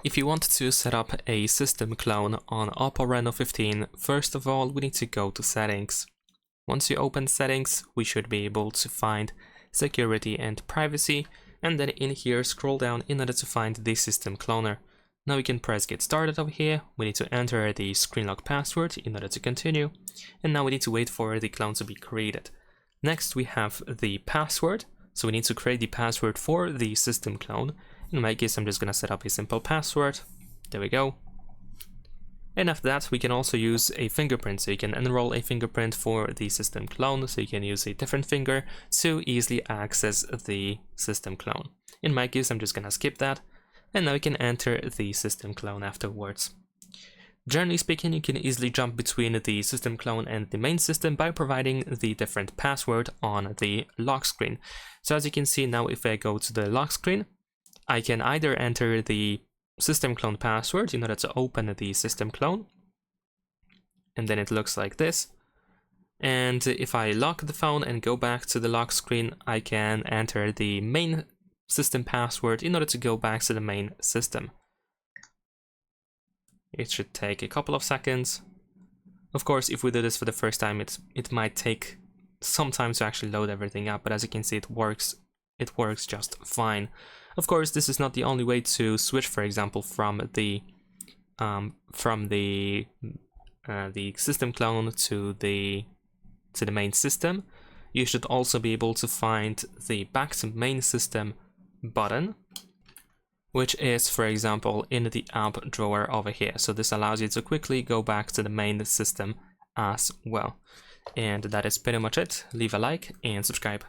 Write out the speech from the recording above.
If you want to set up a system clone on OPPO Reno 15, first of all we need to go to settings. Once you open settings, we should be able to find security and privacy, and then in here scroll down in order to find the system cloner. Now we can press get started over here. We need to enter the screen lock password in order to continue, and now we need to wait for the clone to be created. Next we have the password, so we need to create the password for the system clone. In my case, I'm just gonna set up a simple password. There we go. And after that, we can also use a fingerprint. So you can enroll a fingerprint for the system clone. So you can use a different finger to easily access the system clone. In my case, I'm just gonna skip that. And now we can enter the system clone afterwards. Generally speaking, you can easily jump between the system clone and the main system by providing the different password on the lock screen. So as you can see now, if I go to the lock screen, I can either enter the system clone password in order to open the system clone, and then it looks like this. And if I lock the phone and go back to the lock screen, I can enter the main system password in order to go back to the main system. It should take a couple of seconds. Of course, if we do this for the first time, it might take some time to actually load everything up, but as you can see, it works just fine. Of course, this is not the only way to switch, for example, from the system clone to the main system. You should also be able to find the back to main system button, which is, for example, in the app drawer over here. So this allows you to quickly go back to the main system as well. And that is pretty much it. Leave a like and subscribe.